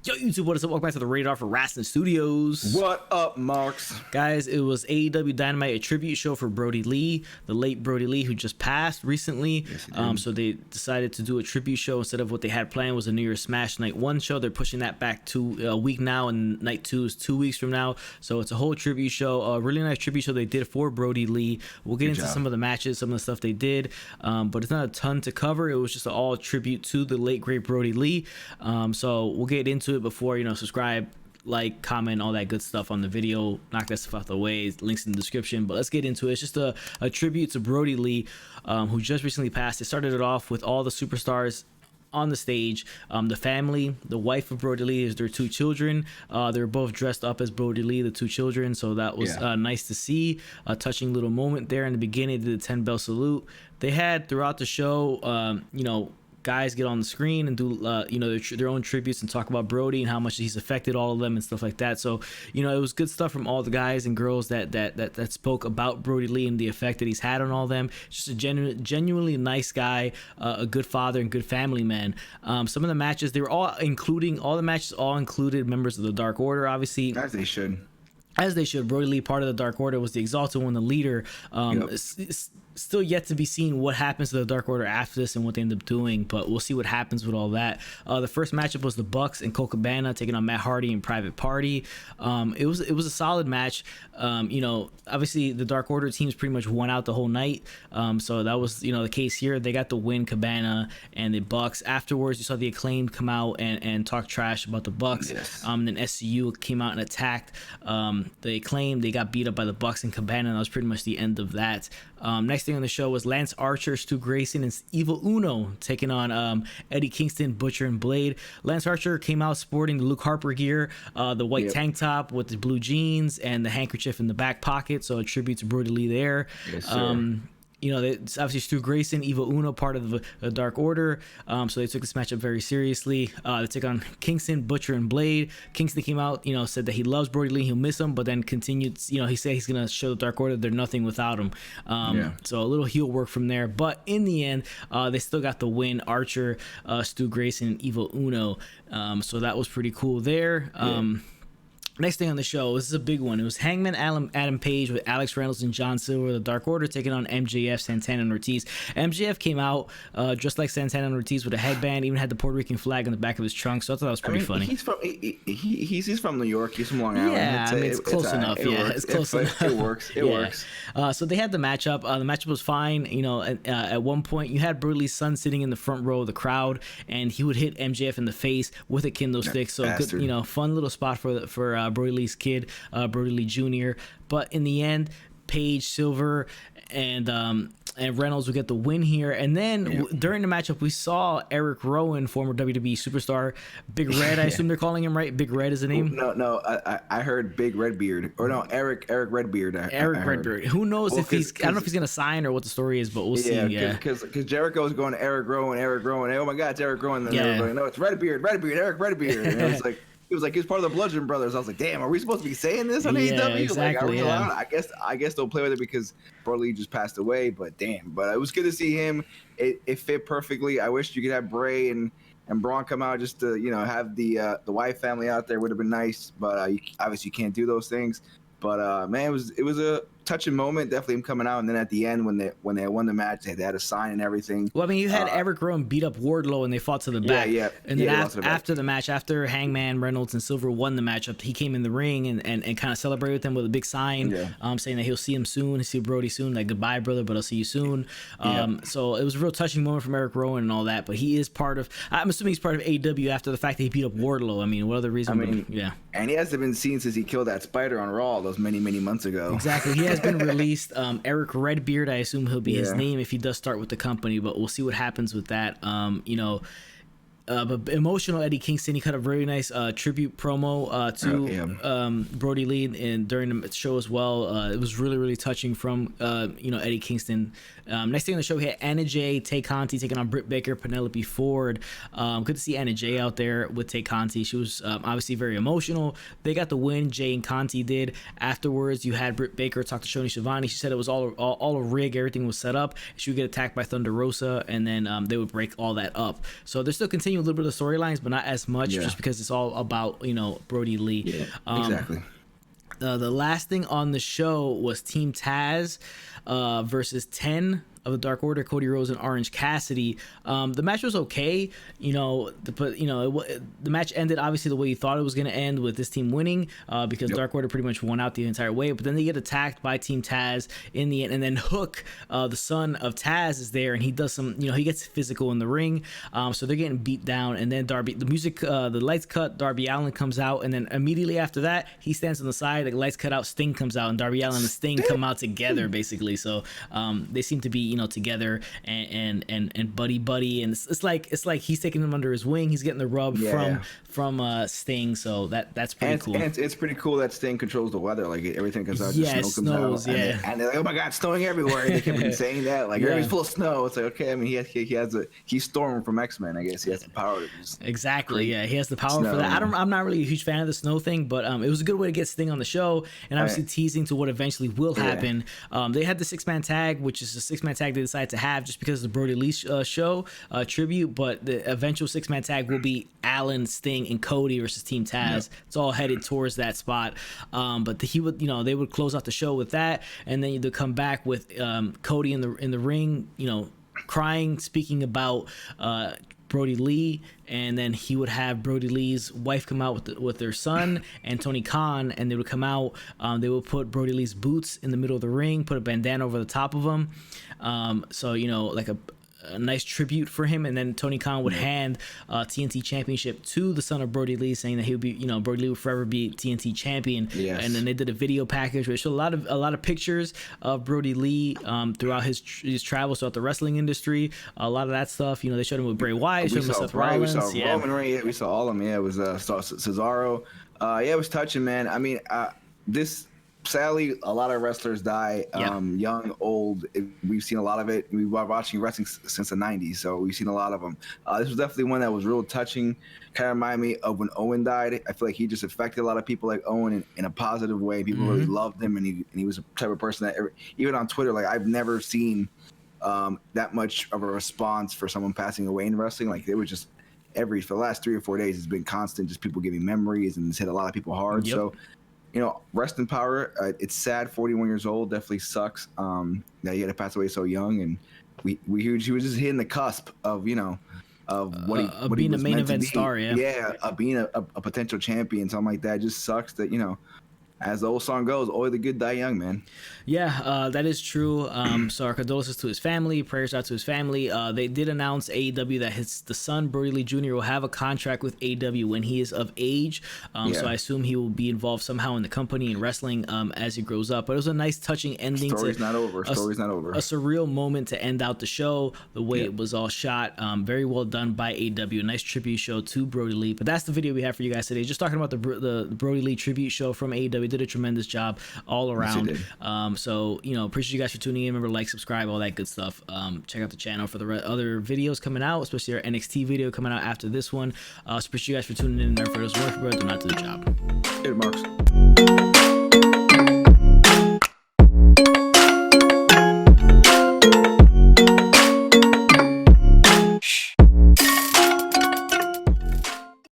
Yo, YouTube, what is up? Welcome back to the Radar for Wrestling Studios. What up, Marks? Guys, it was AEW Dynamite, a tribute show for Brodie Lee, the late Brodie Lee, who just passed recently. Yes, so they decided to do a tribute show instead of what they had planned was a New Year's Smash Night 1 show. They're pushing that back to a week now, and Night 2 is 2 weeks from now. So it's a whole tribute show, a really nice tribute show they did for Brodie Lee. We'll get into some of the matches, some of the stuff they did, but it's not a ton to cover. It was just an all tribute to the late, great Brodie Lee. So we'll get into it before, subscribe, like, comment, all that good stuff on the video. Knock that stuff out the way. Links in the description. But let's get into it. It's just a tribute to Brodie Lee, who just recently passed. They started it off with all the superstars on the stage. The family, the wife of Brodie Lee, is their 2 children. They're both dressed up as Brodie Lee, the 2 children. So that was nice to see. A touching little moment there in the beginning. They did the 10-bell salute. They had throughout the show, guys get on the screen and do their own tributes and talk about Brodie and how much he's affected all of them and stuff like that. So it was good stuff from all the guys and girls that spoke about Brodie Lee and the effect that he's had on all of them. Just a genuinely nice guy, a good father and good family man. Some of the matches, they were all included members of the Dark Order, obviously, as they should. Brodie Lee, part of the Dark Order, was the Exalted One, the leader. It's still yet to be seen what happens to the Dark Order after this and what they end up doing, but we'll see what happens with all that. The first matchup was the Bucks and Colt Cabana taking on Matt Hardy and Private Party. It was a solid match. Obviously the Dark Order teams pretty much won out the whole night. So that was the case here. They got the win, Cabana and the Bucks. Afterwards, you saw the Acclaimed come out and talk trash about the Bucks. Yes. Then SCU came out and attacked the Acclaimed. They got beat up by the Bucks and Cabana, and that was pretty much the end of that. Next thing on the show was Lance Archer, Stu Grayson, and Evil Uno taking on Eddie Kingston, Butcher, and Blade. Lance Archer came out sporting the Luke Harper gear, the white tank top with the blue jeans and the handkerchief in the back pocket, so a tribute to Brodie Lee there. Yes, sir. It's obviously Stu Grayson, Evil Uno, part of the Dark Order. So they took this matchup very seriously. They took on Kingston, Butcher, and Blade. Kingston came out, said that he loves Brodie Lee, he'll miss him, but then continued, he said he's going to show the Dark Order they're nothing without him. So a little heel work from there. But in the end, they still got the win. Archer, Stu Grayson, and Evil Uno. So that was pretty cool there. Next thing on the show, this is a big one. It was Hangman Adam Page with Alex Reynolds and John Silver, the Dark Order, taking on MJF, Santana, and Ortiz. MJF came out just like Santana and Ortiz with a headband, even had the Puerto Rican flag on the back of his trunk, so I thought that was pretty funny. He's from New York. He's from Long Island. Yeah, it's close enough. It's close enough. It works. It works. So they had the matchup. The matchup was fine. At one point, you had Brodie Lee's son sitting in the front row of the crowd, and he would hit MJF in the face with a kendo stick. So good, fun little spot for Brodie Lee's kid, Brodie Lee Jr. But in the end, Page, Silver, and Reynolds would get the win here. And then during the matchup, we saw Eric Rowan, former WWE superstar, Big Red. I assume they're calling him, right? Big Red is the name. No. I heard Big Redbeard, or no, Eric Redbeard. Eric Redbeard. Who knows if he's? I don't know if he's gonna sign or what the story is, but we'll see. Yeah, because Jericho was going to Eric Rowan. Oh my God, it's Eric Rowan. And then they were going, no, it's Redbeard, Eric Redbeard. And it was like. He was part of the Bludgeon Brothers. I was like, damn, are we supposed to be saying this on AEW? Exactly, I guess they'll play with it because Brodie just passed away. But damn, it was good to see him. It fit perfectly. I wish you could have Bray and Braun come out just to have the Wyatt family out there. Would have been nice, but obviously you can't do those things. But man, it was a touching moment. Definitely him coming out, and then at the end when they won the match, they had a sign and everything. Well, I mean, you had Eric Rowan beat up Wardlow, and they fought to the back. And then after the match, after Hangman, Reynolds, and Silver won the matchup, he came in the ring and kind of celebrated with them with a big sign, saying that he'll see him soon, he'll see Brodie soon, like goodbye, brother, but I'll see you soon. So it was a real touching moment from Eric Rowan and all that. But he is part of. I'm assuming he's part of AEW after the fact that he beat up Wardlow. I mean, what other reason? And he hasn't been seen since he killed that spider on Raw those many months ago. Exactly. He has been released. Eric Redbeard, I assume he'll be his name if he does start with the company, but we'll see what happens with that. But emotional Eddie Kingston, he cut a very nice tribute promo to Brodie Lee and during the show as well. It was really, really touching from Eddie Kingston. Next thing on the show, we had Anna Jay, Tay Conti taking on Britt Baker, Penelope Ford. Good to see Anna Jay out there with Tay Conti. She was obviously very emotional. They got the win, Jay and Conti did. Afterwards, you had Britt Baker talk to Shoni Schiavone. She said it was all a rig, everything was set up. She would get attacked by Thunder Rosa, and then they would break all that up. So they're still continuing continue a little bit of the storylines, but not as much, Yeah. just because it's all about, you know, Brodie Lee. Yeah, exactly. The last thing on the show was Team Taz versus 10 of the Dark Order, Cody Rhodes and Orange Cassidy. The match was okay, you know, but you know, the match ended obviously the way you thought it was going to end, with this team winning, because Dark Order pretty much won out the entire way. But then they get attacked by Team Taz in the end, and then Hook, the son of Taz, is there, and he does some, you know, he gets physical in the ring. So they're getting beat down, and then the lights cut, Darby Allin comes out, and then immediately after that, he stands on the side, the lights cut out, Sting comes out, and Darby Allin and Sting come out together basically. So they seem to be, you know, together and buddy, and it's like he's taking him under his wing, he's getting the rub from Sting. So that's pretty cool. And it's pretty cool that Sting controls the weather. Like everything comes out, yeah, just it snows, and they're like, oh my god, it's snowing everywhere. And they kept saying that, like everything's full of snow. It's like, okay, I mean, he's Storm from X-Men. I guess he has the power to just exactly. Yeah, he has the power for that. I'm not really a huge fan of the snow thing, but it was a good way to get Sting on the show, and obviously teasing to what eventually will happen. They had the 6-man tag, which is a 6-man tag they decided to have just because of the Brodie Lee show tribute, but the eventual 6-man tag will be Allin, Sting, and Cody versus Team Taz. It's all headed towards that spot. But he would, you know, they would close out the show with that, and then they'd come back with Cody in the ring, you know, crying, speaking about Brodie Lee, and then he would have Brodie Lee's wife come out with their son and Tony Khan, and they would come out. They would put Brodie Lee's boots in the middle of the ring, put a bandana over the top of them, so you know, like a nice tribute for him. And then Tony Khan would hand TNT Championship to the son of Brodie Lee, saying that he would be, you know, Brodie Lee would forever be TNT champion. Yes. And then they did a video package which showed a lot of pictures of Brodie Lee throughout his travels throughout the wrestling industry. A lot of that stuff, you know, they showed him with Bray Wyatt, showed him with Seth Rollins, we saw Roman Reigns, we saw all of them. Yeah, it was saw Cesaro. It was touching, man. I mean, this. Sadly, a lot of wrestlers die, young, old. We've seen a lot of it. We've been watching wrestling since the 90s, so we've seen a lot of them. This was definitely one that was real touching. Kind of reminded me of when Owen died. I feel like he just affected a lot of people like Owen in a positive way. People really loved him, and he was a type of person that, even on Twitter, like I've never seen that much of a response for someone passing away in wrestling. Like it was just for the last 3 or 4 days, it's been constant, just people giving memories, and it's hit a lot of people hard. Yep. So, you know, rest in power. It's sad. 41 years old, definitely sucks. That he had to pass away so young, and he was just hitting the cusp of, you know, of what he being was a main meant to event be. star. Being a potential champion, something like that. It just sucks that, you know, as the old song goes, only the good die young, man. Yeah, that is true. So our condolences to his family, prayers out to his family. They did announce AEW that the son, Brodie Lee Jr., will have a contract with AEW when he is of age. So I assume he will be involved somehow in the company and wrestling as he grows up. But it was a nice, touching ending. Story's not over. A surreal moment to end out the show, the way it was all shot. Very well done by AEW. A nice tribute show to Brodie Lee. But that's the video we have for you guys today. Just talking about the Brodie Lee tribute show from AEW. Did a tremendous job all around. So, you know, appreciate you guys for tuning in. Remember, like, subscribe, all that good stuff. Check out the channel for the other videos coming out, especially our NXT video coming out after this one. So appreciate you guys for tuning in. And for those work, do not do the job. Good, Marks.